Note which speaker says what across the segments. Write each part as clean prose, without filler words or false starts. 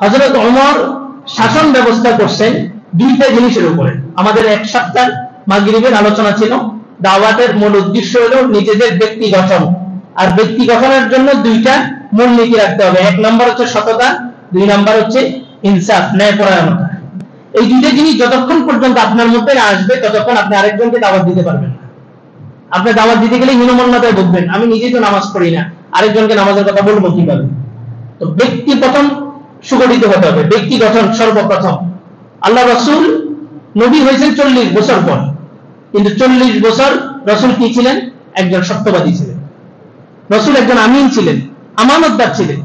Speaker 1: হযরত ওমর শাসন ব্যবস্থা করছেন দুইটা জিনিসের উপরে। আমাদের এক সপ্তাহ মাগরিবের আলোচনা ছিল দাওয়াতের মূল উদ্দেশ্য হলো নিজেদের ব্যক্তি গঠন, আর ব্যক্তি গঠনের জন্য দুইটা মূলনীতি রাখতে হবে। এক নম্বর হচ্ছে সততা, দুই নম্বর হচ্ছে ইনসাফ, ন্যায়পরায়ণতা। এই দুইটা জিনিস যতক্ষণ পর্যন্ত আপনার মধ্যে না আসবে ততক্ষণ আপনি আরেকজনকে দাওয়াত দিতে পারবেন না। আপনি দাওয়াত দিতে গেলে হীনমন্যতায় ভুগবেন, আমি নিজেই তো নামাজ পড়ি না, আরেকজনকে নামাজের কথা বলবো কিভাবে? তো ব্যক্তি প্রথম সুগঠিত হতে হবে, ব্যক্তি গঠন সর্বপ্রথম। আল্লাহ রাসূল নবী হয়েছেন 40 বছর পর, কিন্তু 40 বছর রাসূল কি ছিলেন? একজন সত্যবাদী ছিলেন। রাসূল একজন আমিন ছিলেন, আমানতদার ছিলেন।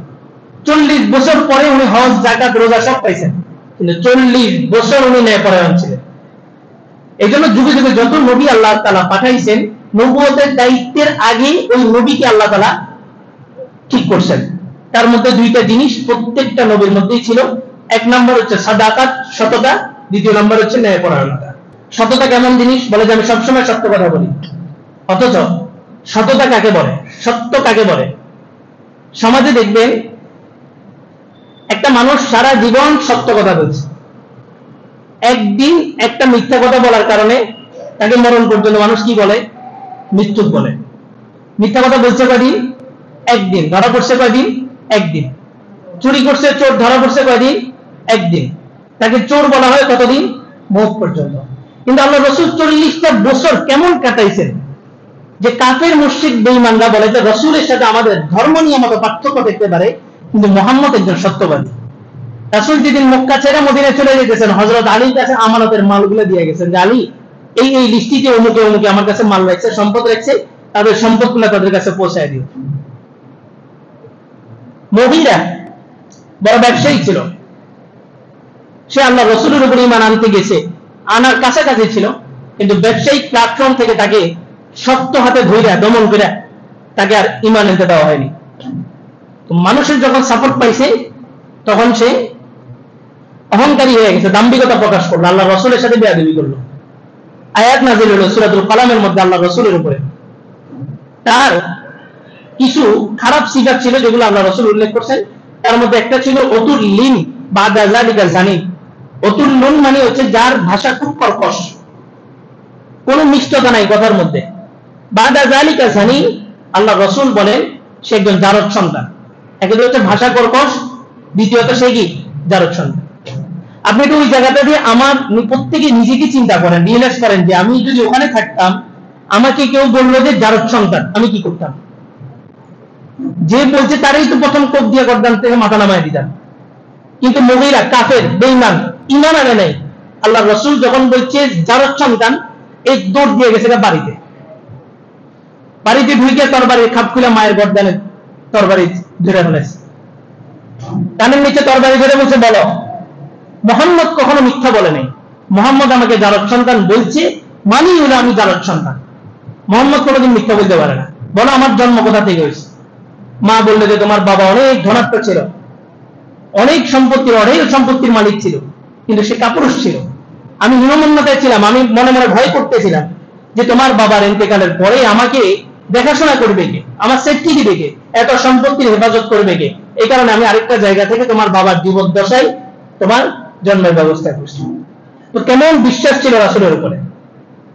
Speaker 1: 40 বছর পরে উনি হজ, যাকাত, রোজা সব পাইছেন, কিন্তু 40 বছর উনি ন্যায়পরায়ণ ছিলেন। এই জন্য যুগে যুগে যত নবী আল্লাহ তাআলা পাঠাইছেন, নবুয়তের দায়িত্বের আগে ওই নবীকে আল্লাহ তাআলা ঠিক করছেন। তার মধ্যে দুইটা জিনিস প্রত্যেকটা নবীর মধ্যেই ছিল। এক নম্বর হচ্ছে সাদাকাত, সততা, দ্বিতীয় নম্বর হচ্ছে ন্যায়পরায়ণতা। সততা কেমন জিনিস? বলে যে আমি সবসময় সত্য কথা বলি, অথচ সততা কাকে বলে, সত্য কাকে বলে? সমাজে দেখবেন একটা মানুষ সারা জীবন সত্য কথা বলছে, একদিন একটা মিথ্যা কথা বলার কারণে তাকে মরণ পর্যন্ত মানুষ কি বলে? মৃত্যু বলে। মিথ্যা কথা বলছে কয়দিন? একদিন। ধরা পড়ছে কয়দিন? একদিন। চুরি করছে চোর, ধরা পড়ছে কয়দিন? একদিন। তাকে চোর বলা হয় কতদিন? মওত পর্যন্ত। কিন্তু আল্লাহ রাসূল 40টা বছর কেমন কাটাইছেন যে কাফের মুশরিক বেঈমানরা বলে যে রাসূলের সাথে আমাদের ধর্ম নিয়ে মত পার্থক্য দেখতে পারে, কিন্তু মুহাম্মদ একজন সত্যবাদী। রাসূল যেদিন মক্কা ছেড়ে মদিনায় চলে যেতেছেন, হযরত আলীর কাছে আমানতের মালগুলো দিয়ে গেছেন যে আলী এই এই লিস্টিতে অমুকে অমুকে আমার কাছে মাল রাখছে, সম্পদ রাখছে, তাদের সম্পদগুলো তাদের কাছে পৌঁছায় দিও। মুগীরা বড় ব্যবসায়ী ছিল, সে আল্লাহ রাসূলের উপর ঈমান আনতে গেছে, আনার কাছাকাছি ছিল, কিন্তু ব্যবসায়িক প্ল্যাটফর্ম থেকে তাকে শক্ত হাতে ধইরা দমন করে তাকে আর ঈমান আনতে দেওয়া হয়নি। তো মানুষের যখন সাপোর্ট পাইছে তখন সে অহংকারী হয়ে গেছে, দাম্ভিকতা প্রকাশ করলো, আল্লাহ রাসূলের সাথে বেয়াদবি করলো। আয়াত নাযিল হলো সূরাতুল কালামের মধ্যে আল্লাহ রাসূলের উপরে। তার কিছু খারাপ সিফাত ছিল যেগুলো আল্লাহ রাসূল উল্লেখ করছেন। তার মধ্যে একটা ছিল অতুল লিন বাদা যালিকা জানি। অতুল লুন মানে হচ্ছে যার ভাষা খুব কর্কশ, কোনো মিষ্টতা নাই কথার মধ্যে। বাদা যালিকা জানি, আল্লাহ রাসূল বলেন সে একজন জারদ সন্তান। একে হচ্ছে ভাষা কর্কশ, দ্বিতীয়ত সে কি? জারদ সন্তান। আপনি তো ওই জায়গাটা দিয়ে আমার প্রত্যেকে নিজেকে চিন্তা করেন, রিয়েলাইজ করেন যে আমি যদি ওখানে থাকতাম, আমাকে কেউ বললো যে জারদ সন্তান, আমি কি করতাম? যে বলছে তারই তো প্রথম কোপ দিয়ে গর্দান থেকে মাথা নামায় দিতাম। কিন্তু মুগীরা কাফের বেঈমান, ঈমান আনে নাই। আল্লাহ রাসূল যখন বলছে জারদ সন্তান, এই দৌড় দিয়ে গেছে বাড়িতে। বাড়িতে ঢুকে তরবারির খাপ খুলে মায়ের গর্দানে তরবারি ধরে ফেলেছে, কানের নিচে তরবারি ধরে বলছে বলো মুহাম্মদ কখনো মিথ্যা বলে নাই, মুহাম্মদ আমাকে জারদ সন্তান বলছে, মানি হলো আমি জারদ সন্তান। মুহাম্মদ কোনোদিন মিথ্যা বলতে পারে না। বলো আমার জন্ম কোথা থেকে হয়েছে? মা বললে যে তোমার বাবা অনেক ধনাঢ্য ছিল, অনেক সম্পত্তির মালিক ছিল, কিন্তু সে কাপুরুষ ছিল। আমি হীনমন্যতায় ছিলাম, আমি মনে মনে ভয় করতেছিলাম যে তোমার বাবার ইন্তেকালের পরে আমাকে দেখাশোনা করবে কে, আমার সেফটি দিবে কে, এত সম্পত্তির হেফাজত করবে কে? এই কারণে আমি আরেকটা জায়গা থেকে তোমার বাবার জীবদ্দশায় তোমার জন্মের ব্যবস্থা করছি। তো কেমন বিশ্বাস ছিল রাসূলের উপরে।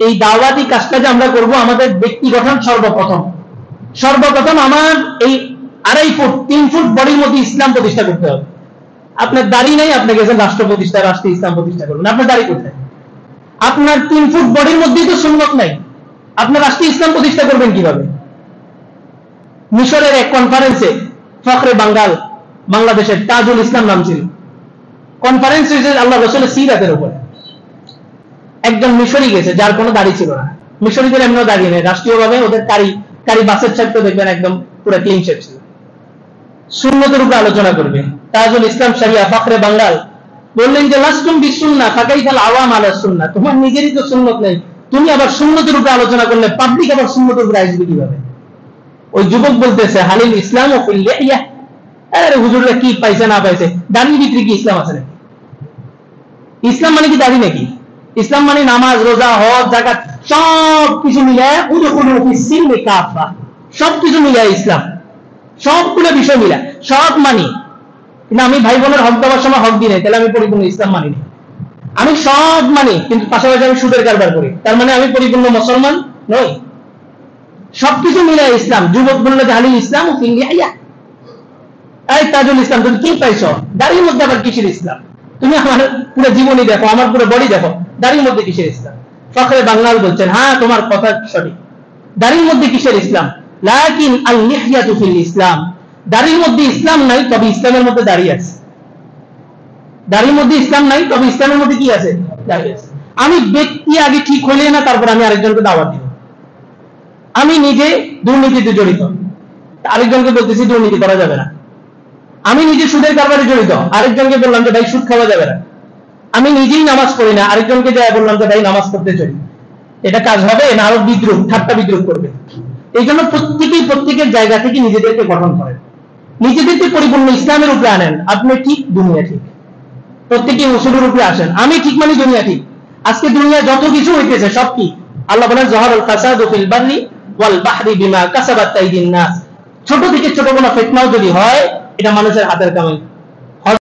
Speaker 1: এই দাওয়াতি কাজটা যে আমরা করব, আমাদের ব্যক্তি গঠন সর্বপ্রথম আমার এই 2.5 ফুট 3 ফুট বডির মধ্যে ইসলাম প্রতিষ্ঠা করতে হবে। আপনার দাড়ি নাই, আপনি গেছেন রাষ্ট্রে ইসলাম প্রতিষ্ঠা করবেন, আপনার দাড়ি কোথায়? আপনার 3 ফুট বডির মধ্যেই তো সুন্নত নাই, আপনার রাষ্ট্রে ইসলাম প্রতিষ্ঠা করবেন কিভাবে? মিশরের এক কনফারেন্সে ফখরে বাংলাদেশের তাজুল ইসলাম নাম ছিল, কনফারেন্স হয়েছে আল্লাহ রাসূলের সিরাতের উপরে। একজন মিশরি গেছে যার কোনো দাড়ি ছিল না। মিশরীদের এমনও দাড়ি নেই, রাষ্ট্রীয়ভাবে ওদের কারি বাসের চাপটা দেখবেন একদম পুরো ক্লিন শেভ ছিল। সুন্নতের উপরে আলোচনা করবে তাজুল ইসলাম শরিয়া ফখরে বাঙ্গাল বললেন যে লাস্তুম বিসুন্নাহ ফাকাইফাল আওয়াম আলা সুন্নাহ, তোমার নিজেরই তো সুন্নত নেই, তুমি আবার সুন্নতের উপরে আলোচনা করলে পাবলিক আবার সুন্নতের উপরে আসবে কিভাবে? ওই যুবক বলতেছে হালিল ইসলাম ও ফিল লিহিয়া। আরে হুজুররা কি পাইছে না পাইছে, দাড়ির ভিতরে কি ইসলাম আছে নাকি? ইসলাম মানে কি দাড়ি নাকি? ইসলাম মানে নামাজ, রোজা, হজ, যাকাত সব কিছু মিলায় উদখুলু ফিস সিলমি কাফা, সব কিছু মিলায় ইসলাম, সবগুলো বিষয় মিলা, সব মানি। কিন্তু আমি ভাই বোনের হক দেওয়ার সময় হক দিই নাই, তাহলে আমি পরিপূর্ণ ইসলাম মানি না। আমি সব মানি কিন্তু পাশাপাশি আমি সুদের কারবার করি, তার মানে আমি পরিপূর্ণ মুসলমান নই। সবকিছু মিলে ইসলাম। যুবক বললো জাহালিল ইসলাম ও ফিঙ্গিয়া, এই তাজুল ইসলাম তুমি কি পাইছো? দাড়ির মধ্যে আবার কিসের ইসলাম? তুমি আমার পুরো জীবনী দেখো, আমার পুরো বডি দেখো, দাড়ির মধ্যে কিসের ইসলাম? ফখরে বাংলাল বলছেন, হ্যাঁ তোমার কথা সঠিক, দাড়ির মধ্যে কিসের ইসলাম? লাকিন আল লিহইয়াতু ফিল ইসলাম, দাড়ির মধ্যে ইসলাম নাই, তবে ইসলামের মধ্যে দাড়ি আছে। দাড়ির মধ্যে ইসলাম নাই, তবে ইসলামের মধ্যে কি আছে? দাড়ি আছে। আমি ব্যক্তি আগে ঠিক হইলে না, তারপর আমি আরেকজনকে দাওয়াত দিব। আমি নিজে দুর্নীতিতে জড়িত, আরেকজনকে বলতেছি দুর্নীতি করা যাবে না। আমি নিজে সুদের কারবারে জড়িত, আরেকজনকে বললাম যে ভাই সুদ খাওয়া যাবে না। আমি নিজেই নামাজ পড়ি না, আরেকজনকে যাই বললাম যে ভাই নামাজ পড়তে চলি। এটা কাজ হবে না? আরো বিদ্রুপ, ঠাট্টা বিদ্রুপ করবে। এই জন্য প্রত্যেকেই প্রত্যেকের জায়গা থেকে নিজেদেরকে গঠন করেন, নিজেদেরকে পরিপূর্ণ ইসলামের উপরে আনেন। আপনি ঠিক, দুনিয়া ঠিক। প্রত্যেকেই উসুলের উপরে আসেন। আমি ঠিক মানে দুনিয়া ঠিক। আজকে দুনিয়া যত কিছু হইতেছে সব কি? আল্লাহ বলেন যাহারাল ফাসাদু ফিল বাররি ওয়াল বাহরি বিমা কাসাবাত আইদিন নাস। ছোট থেকে ছোট কোনো ফিতনাও যদি হয়, এটা মানুষের হাতের কামাই।